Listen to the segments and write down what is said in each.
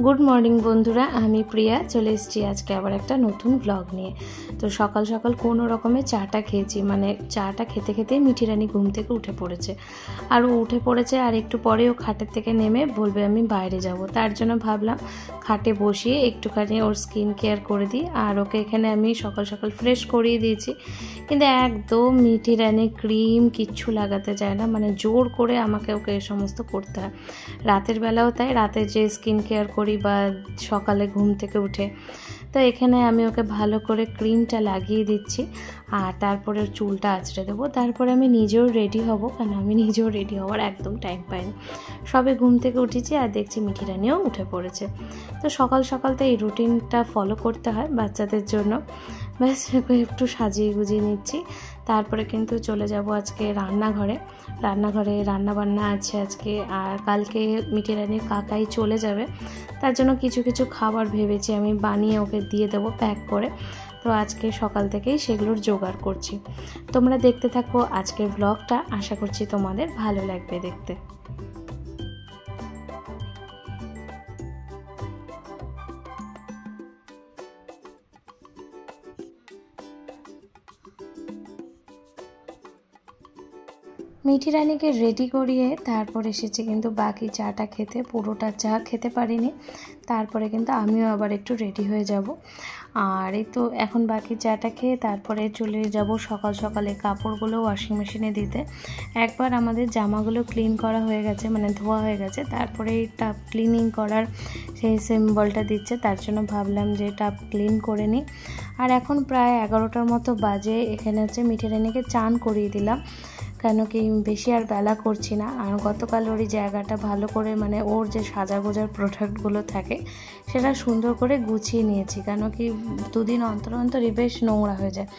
Good morning बंधुरा आमी प्रिया चले एसेछि आज के आबार एक नतून ब्लग निये। तो सकाल सकाल कोनो रकमे चाटा खेয়েছি, माने चाटा खेते खेते मिठी रानी घुम थेके उठे पड़ेছে और उठे पड़ेছে और एकटू परे ओ खाटेर थेके नेमे बोलबे आमी बाइरे जाबो। तार जोन्नो भाबलाम खाटे बसिए एकटूखानी ओर स्किन केयर करे दिई और ओके एखाने आमी सकाल सकाल फ्रेश करिए दिएछि। किन्तु एकदम मिठी रानी क्रीम किच्छू लागाते चाय ना, माने जोर करे आमाके ओके ए समस्त करते हय। रातेर बेलाओ ताई, राते जे स्किन केयर करी बा सकाले घुम थेके उठे तो एखाने आमी ओके भालो करे क्रीमटा लागिए दिচ্ছি আর তারপরে চুলটা আঁচড়ে দেবো। তারপরে আমি নিজেও রেডি হব, কারণ আমি নিজেও রেডি হওয়ার একদম টাইম পাইনি। সবে ঘুম থেকে উঠেছি আর দেখছি মিঠি রানিও উঠে পড়েছে। তো সকাল সকাল তো এই রুটিনটা ফলো করতে হয় বাচ্চাদের জন্য। ব্যাস একটু সাজিয়ে গুজিয়ে নিচ্ছি, তারপরে কিন্তু চলে যাব আজকে রান্নাঘরে। রান্নাঘরে রান্নাবান্না আছে আজকে, আর কালকে মিঠি রানির কাকাই চলে যাবে, তার জন্য কিছু কিছু খাবার ভেবেছি আমি বানিয়ে ওকে দিয়ে দেবো প্যাক করে। তো আজকে সকাল থেকেই সেগুলোর জোগাড় করছি। তোমরা দেখতে থাকো আজকের ব্লগটা, আশা করছি তোমাদের ভালো লাগবে দেখতে। মিঠি রানীকে রেডি করিয়ে তারপর এসেছি কিন্তু বাকি চাটা খেতে। পুরোটা চা খেতে পারিনি, তারপরে কিন্তু আমিও আবার একটু রেডি হয়ে যাব। আর এই তো এখন বাকি চাটা খেয়ে তারপরে চলে যাব সকাল সকালে কাপড়গুলো ওয়াশিং মেশিনে দিতে। একবার আমাদের জামাগুলো ক্লিন করা হয়ে গেছে, মানে ধোয়া হয়ে গেছে, তারপরে এই টাপ ক্লিনিং করার সেই সিম্বলটা দিচ্ছে, তার জন্য ভাবলাম যে টাপ ক্লিন করে নিই। আর এখন প্রায় 11টার মতো বাজে। এখানে হচ্ছে মিঠি রানীকে চান করিয়ে দিলাম, কেন কি বেশি আর বেলা করছি না। আর গতকাল ওর জায়গাটা ভালো করে, মানে ওর যে সাজা গোজার প্রোডাক্টগুলো থাকে সেটা সুন্দর করে গুছিয়ে নিয়েছি, কেন কি দুদিন অন্তর অন্তরই বেশ নোংরা হয়ে যায়,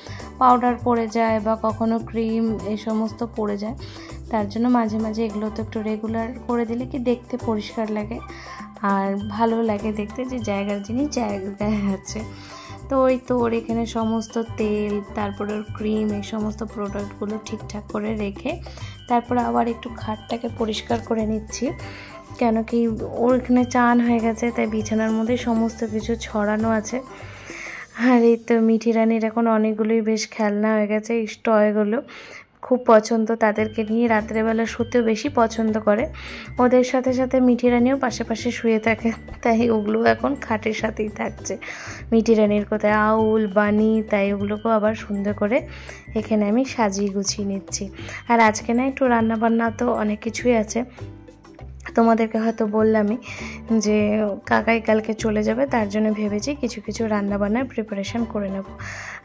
পাউডার পড়ে যায় বা কখনো ক্রিম এই সমস্ত পড়ে যায়। তার জন্য মাঝে মাঝে এগুলো তো একটু রেগুলার করে দিলে কি দেখতে পরিষ্কার লাগে আর ভালো লাগে দেখতে, যে জায়গার জিনিস জায়গায় আছে। তো ওই তো ওর এখানে সমস্ত তেল, তারপরে ওর ক্রিম, এই সমস্ত প্রোডাক্টগুলো ঠিকঠাক করে রেখে তারপরে আবার একটু খাটটাকে পরিষ্কার করে নিচ্ছি, কেন কি ওর এখানে চান হয়ে গেছে, তাই বিছানার মধ্যে সমস্ত কিছু ছড়ানো আছে। আর এই তো মিঠি রানীর এখন অনেকগুলোই বেশ খেলনা হয়ে গেছে, এই টয়গুলো খুব পছন্দ, তাদেরকে নিয়ে রাত্রেবেলা শুতেও বেশি পছন্দ করে। ওদের সাথে সাথে মিঠি রানীও পাশে পাশে শুয়ে থাকে, তাই ওগুলো এখন খাটের সাথেই থাকছে। মিঠি রানীর কোথায় আউল বানি, তাই ওগুলোকেও আবার সুন্দর করে এখানে আমি সাজিয়ে গুছিয়ে নিচ্ছি। আর আজকে না একটু রান্নাবান্না তো অনেক কিছুই আছে, তোমাদেরকে হয়তো বললামই যে কাকাই কালকে চলে যাবে, তার জন্য ভেবেছি কিছু কিছু রান্নাবান্নার প্রিপারেশান করে নেব।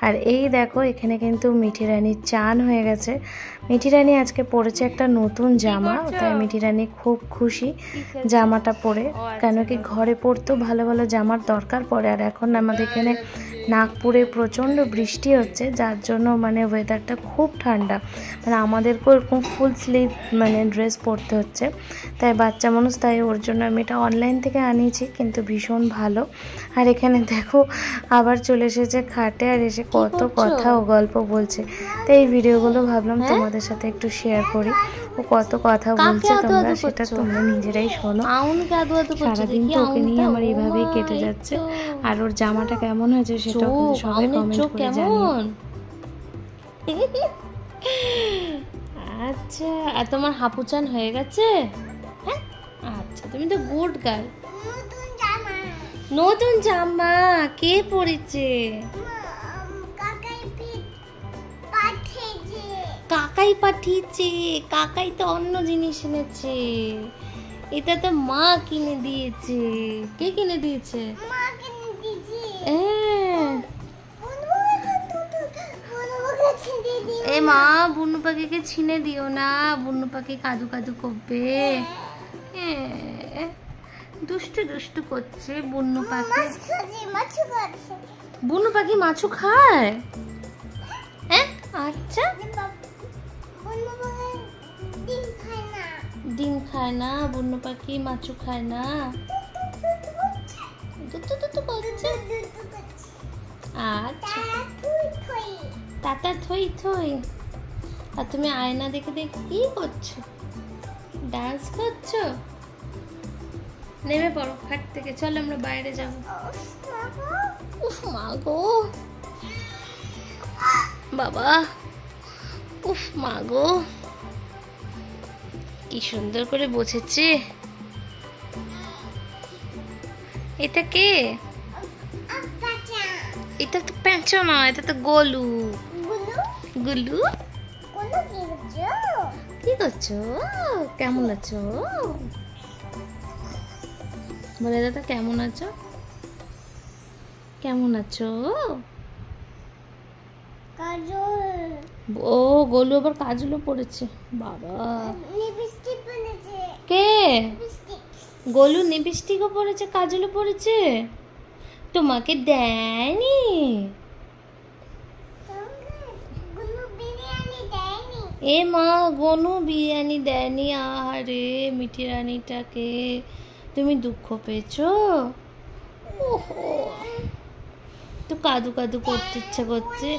আর এই দেখো এখানে কিন্তু মিঠি রানীর চান হয়ে গেছে। মিঠি রানী আজকে পরেছে একটা নতুন জামা, তাই মিঠি রানী খুব খুশি জামাটা পরে, কেন কি ঘরে পরতেও ভালো ভালো জামার দরকার পড়ে। আর এখন আমাদের এখানে নাগপুরে প্রচণ্ড বৃষ্টি হচ্ছে, যার জন্য মানে ওয়েদারটা খুব ঠান্ডা, মানে আমাদেরকেও এরকম ফুল স্লিভ মানে ড্রেস পরতে হচ্ছে। তাই বাচ্চা মানুষ, তাই ওর জন্য আমি এটা অনলাইন থেকে আনিয়েছি, কিন্তু ভীষণ ভালো। আর এখানে দেখো আবার চলে এসেছে খাটে, আর এসে কত কথা ও গল্প বলছে। তো এই ভিডিওগুলো ভাবলাম তোমাদের সাথে একটু শেয়ার করি, ও কত কথা বলছে, তোমরা সেটা তোমরা নিজেরাই শোনো। সারাদিন তো ওকে নিয়ে আমার এইভাবেই কেটে যাচ্ছে। আর ওর জামাটা কেমন হয়েছে সেটাও কিন্তু সবাই কমেন্ট করে জানিও। আচ্ছা, আর তোমার হাপুচান হয়ে গেছে? হ্যাঁ, আচ্ছা, তুমি তো গুড গার্ল। নতুন জামা কে পরেছে? কাকাই পাঠিয়েছে। কাকাই তো অন্য জিনিস এনেছে, এটা তো মা কিনে দিয়েছে। কে কিনে দিয়েছে? এ মা, বুনু পাখিকে ছিনে দিও না, বুনু পাখি কাদু কাদু করবে। দুষ্টু দুষ্টু করছে বুনু পাখি। বুনু পাখি মাছু খায়? হ্যাঁ, আচ্ছা, ডিম খায় না বুনু পাখি, মাছু খায় না। আচ্ছা, টাটা থই থই। আর তুমি আয়না দেখে দেখে কি করছো? ডান্স করছো? নেমে পড়ো খাট থেকে, চলো আমরা বাইরে যাব। উফ মা গো বাবা, উফ মা গো, কি সুন্দর করে বসেছে। এটা কে? এটা তো প্যাঁচা না, এটা তো গোলু। গুলু কি করছো? কেমন আছো? বলে দাদা কেমন আছো? কেমন আছো? ও গোলু আবার কাজলও পড়েছে বাবা। কে? গোলু লিপস্টিকও পড়েছে, কাজলও পড়েছে। তোমাকে দেয়নি? এ মা, গোনু বিরিয়ানি দেয়নি। আরে মিঠি রানীটাকে তুমি দুঃখ পেয়েছো? ওহো, তো কাদু কাদু করতে ইচ্ছা করছে।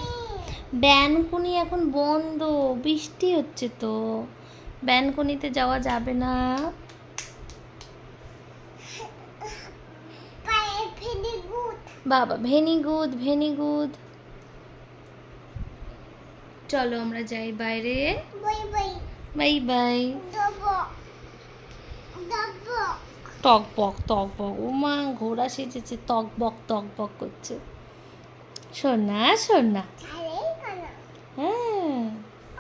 ব্যানকুনি এখন বন্ধ, বৃষ্টি হচ্ছে তো, ব্যানকুনিতে যাওয়া যাবে না। বাবা ভেনিগুদ ভেনিগুদ। চলো আমরা যাই বাইরে। Bye bye. টক বক টক বক, ও মা ঘোড়া সেজেছে, টক বক করছে। সোনা সোনা। হ্যাঁ,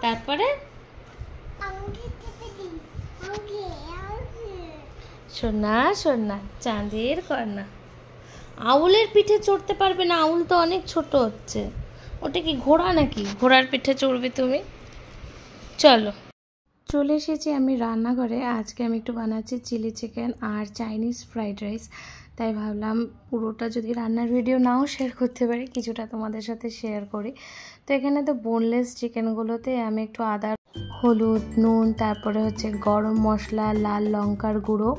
তারপরে সোনা সোনা, চাঁদের কন্যা। আউলের পিঠে চড়তে পারবে না, আউল তো অনেক ছোট হচ্ছে। ওটা কি ঘোড়া নাকি? ঘোড়ার পিঠে চড়বে তুমি? চলো। চলে এসেছি আমি রান্নাঘরে। আজকে আমি একটু বানাচ্ছি চিলি চিকেন আর চাইনিজ ফ্রাইড রাইস। তাই ভাবলাম পুরোটা যদি রান্নার ভিডিও নাও শেয়ার করতে পারি, কিছুটা তোমাদের সাথে শেয়ার করি। তো এখানে তো বোনলেস চিকেনগুলোতে আমি একটু আদা, হলুদ, নুন, তারপরে হচ্ছে গরম মশলা, লাল লঙ্কার গুঁড়ো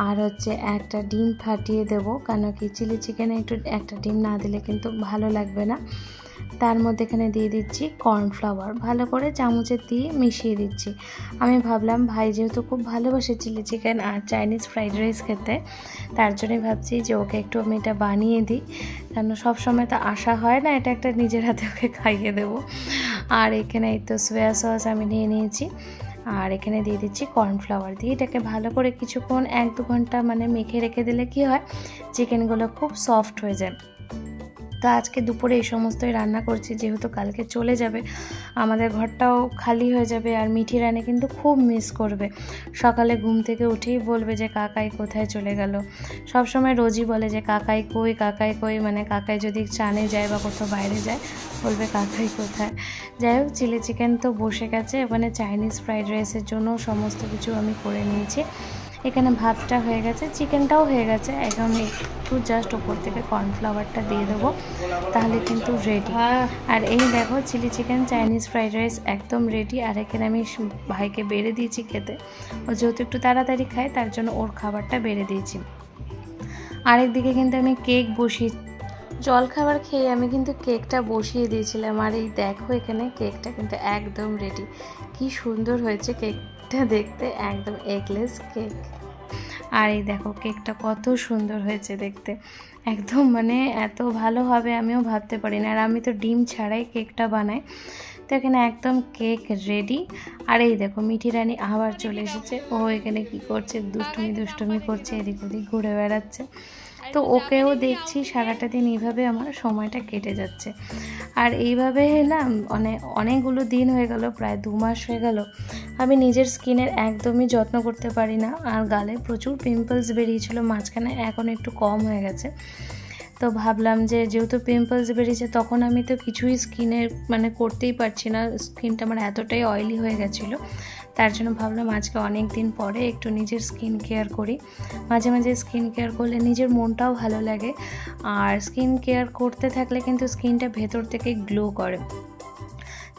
আর হচ্ছে একটা ডিম ফাটিয়ে দেবো, কেন কি চিলি চিকেনে একটা ডিম না দিলে কিন্তু ভালো লাগবে না। তার মধ্যে এখানে দিয়ে দিচ্ছি কর্নফ্লাওয়ার, ভালো করে চামচের দিয়ে মিশিয়ে দিচ্ছি। আমি ভাবলাম ভাই যেহেতু খুব ভালোবাসে চিলি চিকেন আর চাইনিজ ফ্রাইড রাইস খেতে, তার জন্যই ভাবছি যে ওকে একটু আমি এটা বানিয়ে দিই, কারণ সবসময় তো আশা হয় না, এটা একটা নিজের হাতে ওকে খাইয়ে দেবো। আর এখানে এই তো সোয়া সস আমি নিয়ে নিয়েছি, আর এখানে দিয়ে দিচ্ছি কর্নফ্লাওয়ার দিয়ে এটাকে ভালো করে কিছুক্ষণ 1-2 ঘন্টা মানে মেখে রেখে দিলে কি হয়, চিকেনগুলো খুব সফট হয়ে যায়। তো আজকে দুপুরে এই সমস্তই রান্না করছি, যেহেতু কালকে চলে যাবে, আমাদের ঘরটাও খালি হয়ে যাবে। আর মিঠি রানী কিন্তু খুব মিস করবে, সকালে ঘুম থেকে উঠেই বলবে যে কাকাই কোথায় চলে গেল। সব সময় রোজই বলে যে কাকাই কই কাকাই কই, মানে কাকাই যদি চানে যায় বা কোথাও বাইরে যায় বলবে কাকাই কোথায়। যাই হোক, চিলি চিকেন তো বসে গেছে, ওখানে চাইনিজ ফ্রাইড রাইসের জন্য সমস্ত কিছু আমি করে নিয়েছি। এখানে ভাতটা হয়ে গেছে, চিকেনটাও হয়ে গেছে। এখন একটু জাস্ট ওপর থেকে কর্নফ্লাওয়ারটা দিয়ে দেবো, তাহলে কিন্তু রেডি। আর এই দেখো chilli chicken Chinese fried rice একদম রেডি। আর এখানে আমি ভাইকে বেড়ে দিয়েছি খেতে, ও যেহেতু একটু তাড়াতাড়ি খায় তার জন্য ওর খাবারটা বেড়ে দিয়েছি। আরেকদিকে কিন্তু আমি কেক বসিয়ে, জল খাবার খেয়ে আমি কিন্তু কেকটা বসিয়ে দিয়েছিলাম। আর এই দেখো এখানে কেকটা কিন্তু একদম রেডি, কি সুন্দর হয়েছে কেকটা দেখতে, একদম এগলেস কেক। আর এই দেখো কেকটা কত সুন্দর হয়েছে দেখতে, একদম মানে এত ভালো হবে আমিও ভাবতে পারি না। আর আমি তো ডিম ছাড়াই কেকটা বানাই। তো এখানে একদম কেক রেডি। আর এই দেখো মিঠি রানী আবার চলে এসেছে, ও এখানে কি করছে, দুষ্টুমি করছে, এদিক ওদিক ঘুরে বেড়াচ্ছে। তো ওকেও দেখছি সারাটা দিন, এইভাবে আমার সময়টা কেটে যাচ্ছে। আর এইভাবে না অনেকগুলো দিন হয়ে গেল, প্রায় 2 মাস হয়ে গেল আমি নিজের স্কিনের একদমই যত্ন করতে পারি না। আর গালে প্রচুর পিম্পলস বেরিয়েছিল মাঝখানে, এখন একটু কম হয়ে গেছে। তো ভাবলাম যে যেহেতু পিম্পলস বেরিয়েছে, তখন আমি তো কিছুই স্কিনের মানে করতেই পারছি না, স্কিনটা আমার এতটাই অয়েলি হয়ে গেছিলো। তার জন্য ভাবলাম আজকে অনেক দিন পরে একটু নিজের স্কিন কেয়ার করি। মাঝে মাঝে স্কিন কেয়ার করলে নিজের মনটাও ভালো লাগে, আর স্কিন কেয়ার করতে থাকলে কিন্তু স্কিনটা ভেতর থেকে গ্লো করে।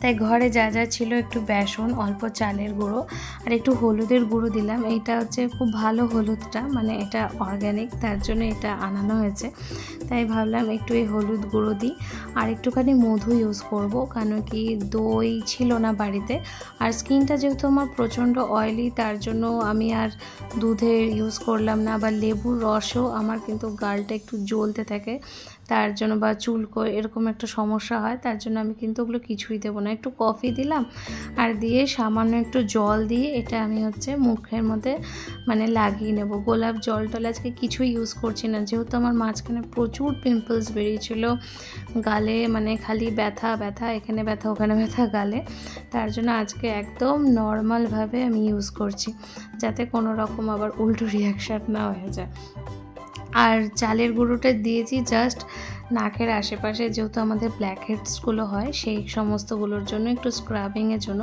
তাই ঘরে যা যা ছিল একটু বেসন, অল্প চালের গুঁড়ো আর একটু হলুদের গুঁড়ো দিলাম। এইটা হচ্ছে খুব ভালো হলুদটা, মানে এটা অর্গ্যানিক, তার জন্য এটা আনানো হয়েছে। তাই ভাবলাম একটু এই হলুদ গুঁড়ো দিই আর একটুখানি মধু ইউজ করব, কারণ কি দই ছিল না বাড়িতে। আর স্কিনটা যেহেতু আমার প্রচণ্ড অয়েলি, তার জন্য আমি আর দুধের ইউজ করলাম না, বা লেবুর রসও আমার কিন্তু গালটা একটু জ্বলতে থাকে, তার জন্য বা চুলকো এরকম একটা সমস্যা হয়, তার জন্য আমি কিন্তু ওগুলো কিছুই দেবো না। একটু কফি দিলাম আর দিয়ে সামান্য একটু জল দিয়ে এটা আমি হচ্ছে মুখের মধ্যে মানে লাগিয়ে নেব। গোলাপ জল টল আজকে কিছুই ইউজ করছি না, যেহেতু আমার মাঝখানে প্রচুর পিম্পলস বেরিয়েছিল গালে, মানে খালি ব্যথা ব্যথা, এখানে ব্যথা ওখানে ব্যথা গালে, তার জন্য আজকে একদম নর্মালভাবে আমি ইউজ করছি, যাতে কোনো রকম আবার উল্টো রিয়াকশান না হয়ে যায়। আর চালের গুঁড়োটা দিয়েছি জাস্ট নাকের আশেপাশে, যেহেতু আমাদের ব্ল্যাক হেডসগুলো হয় সেই সমস্তগুলোর জন্য, একটু স্ক্রাবিংয়ের জন্য।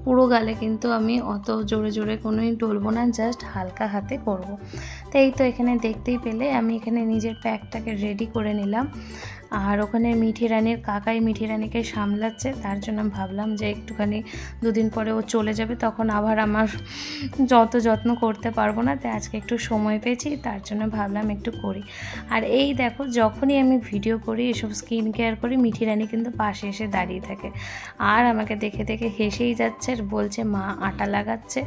পুরো গালে কিন্তু আমি অত জোরে জোরে কোনোই ডলবো না, জাস্ট হালকা হাতে করব। তো এই তো এখানে দেখতেই পেলে আমি এখানে নিজের প্যাকটাকে রেডি করে নিলাম। আর ওখানে মিঠি রানীর কাকাই মিঠি রানীকে সামলাচ্ছে, তার জন্য ভাবলাম যে একটুখানি দুদিন পরে ও চলে যাবে, তখন আবার আমার যত যত্ন করতে পারবো না, তাই আজকে একটু সময় পেয়েছি, তার জন্য ভাবলাম একটু করি। আর এই দেখো, যখনই আমি ভিডিও করি এসব স্কিন কেয়ার করি, মিঠি রানী কিন্তু পাশে এসে দাঁড়িয়ে থাকে আর আমাকে দেখে দেখে হেসেই যাচ্ছে, আর বলছে মা আটা লাগাচ্ছে,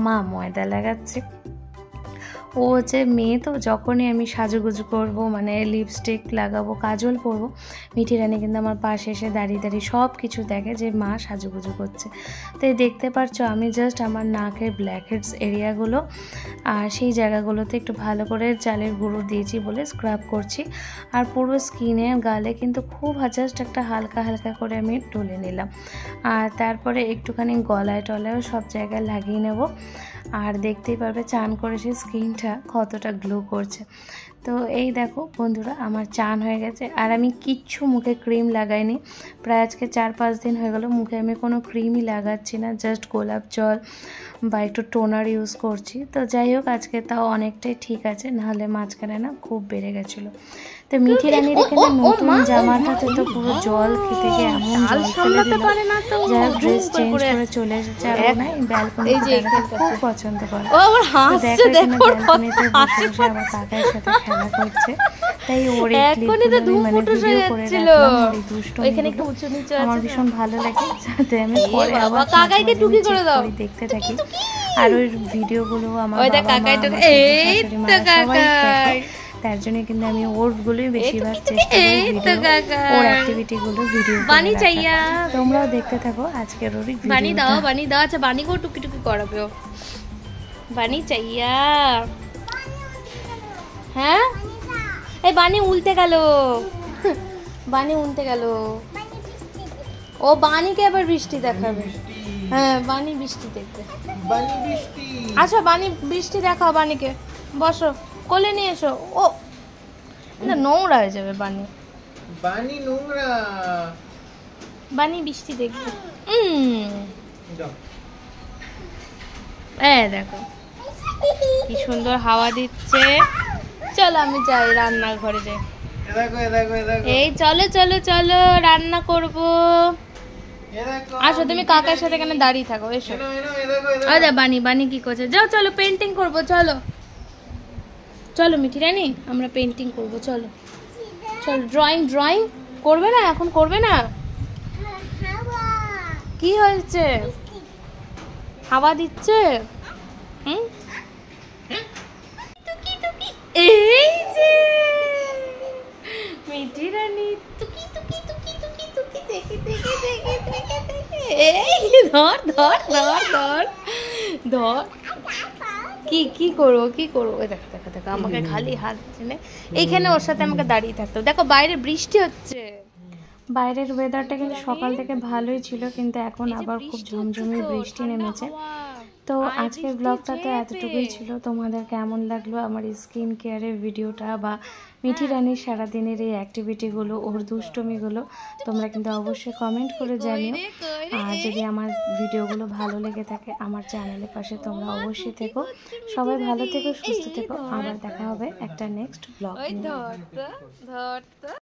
মা ময়দা লাগাচ্ছে। ও হচ্ছে মেয়ে, তো যখনই আমি সাজুগুজু করবো, মানে লিপস্টিক লাগাবো, কাজল পরবো, মিঠি রানী কিন্তু আমার পাশে এসে দাঁড়িয়ে দাঁড়িয়ে সব কিছু দেখে যে মা সাজুগুজু করছে। তো দেখতে পারছো আমি জাস্ট আমার নাকের ব্ল্যাক হেডস এরিয়াগুলো আর সেই জায়গাগুলোতে একটু ভালো করে চালের গুঁড়ো দিয়েছি বলে স্ক্রাব করছি। আর পুরো স্কিনে গালে কিন্তু খুব জাস্ট একটা হালকা হালকা করে আমি ডলে নিলাম। আর তারপরে একটুখানি গলায় টলায়ও সব জায়গায় লাগিয়ে নেব। আর দেখতেই পারবে চান করে সেই স্কিনটা কতটা গ্লো করছে। তো এই দেখো বন্ধুরা, আমার চান হয়ে গেছে আর আমি কিচ্ছু মুখে ক্রিম লাগাইনি, প্রায় আজকে 4-5 দিন হয়ে গেল মুখে আমি কোনো ক্রিমই লাগাচ্ছি না, জাস্ট গোলাপ জল বা একটু টোনার ইউজ করছি। তো যাই হোক, আজকে তাও অনেকটাই ঠিক আছে, নাহলে মাঝখানে না খুব বেড়ে গেছিলো। তো মিঠি রানীর এখানে নতুন জামাটাতে তো পুরো জল খেতে গিয়ে এমন জল ফেলে দিল, যারা ড্রেস চেঞ্জ করে চলে এসেছে। আর ও না ব্যালকনিতে খুব পছন্দ করে, দেখো ব্যালকনিতে বসে বসে আমার কাকার সাথে খেলা করছে, তাই ওর মানে ভিডিও করে রাখলাম। ওই দুষ্টু আমার ভীষণ ভালো লাগে, যাতে আমি পরে আবার দেখতে থাকি। আর ওই ভিডিওগুলো আমার তার জন্য কিন্তু আমি ওরগুলোই বেশিরভাগ চেষ্টা করি, ওর অ্যাক্টিভিটিগুলো ভিডিও বানি চাইয়া তোমরাও দেখতে থাকো। আজকের ওর বানি দাও, বানি দাও। আচ্ছা বানি কো টুকি টুকি করাবে ও, বানি চাইয়া। হ্যাঁ এই বানি উল্টে গেল, বানি উল্টে গেল। ও বানিকে আবার বৃষ্টি দেখাবে। হ্যাঁ বানি বৃষ্টি দেখবে, বানি বৃষ্টি। আচ্ছা বানি বৃষ্টি দেখাও, বানিকে বসো, কোলে নিয়ে এসো। ও না, নোংরা হয়ে যাবে বানি, বানি নোংরা, বানি বৃষ্টি দেখবে। দেখো কি সুন্দর হাওয়া দিচ্ছে। চলো আমি যাই রান্নাঘরে যাই। এই চলো চলো চলো রান্না করবো। আসো তুমি কাকার সাথে এখানে দাঁড়িয়ে থাকো, এসো। আচ্ছা বানি, বানি কি করছে? যাও চলো পেন্টিং করবো, চলো চলো মিঠি রানী আমরা পেন্টিং করবো, চলো চলো। ড্রয়িং ড্রয়িং করবে না এখন, করবে না? কি হয়েছে? হাওয়া দিচ্ছে। এই যে মিঠি রানী টুকি টুকি টুকি টুকি টুকি, দেখে দেখে দেখে দেখে দেখে। এই ধর ধর ধর ধর ধর। কি কি করবো, কি করবো? দেখো দেখো দেখো, আমাকে খালি হাত টেনে এইখানে ওর সাথে আমাকে দাঁড়িয়ে থাকতো। দেখো বাইরে বৃষ্টি হচ্ছে, বাইরের ওয়েদারটা কিন্তু সকাল থেকে ভালোই ছিল, কিন্তু এখন আবার খুব ঝমঝমে বৃষ্টি নেমেছে। তো আজকের ব্লগটা তো এতটুকুই ছিল। তোমাদের কেমন লাগলো আমার স্কিন কেয়ারের ভিডিওটা বা মিঠি রানীর সারাদিনের এই অ্যাক্টিভিটিগুলো, ওর দুষ্টমিগুলো, তোমরা কিন্তু অবশ্যই কমেন্ট করে জানিও। আর যদি আমার ভিডিওগুলো ভালো লেগে থাকে আমার চ্যানেলের পাশে তোমরা অবশ্যই থেকো। সবাই ভালো থেকো, সুস্থ থেকো। আবার দেখা হবে একটা নেক্সট ব্লগ নিয়ে।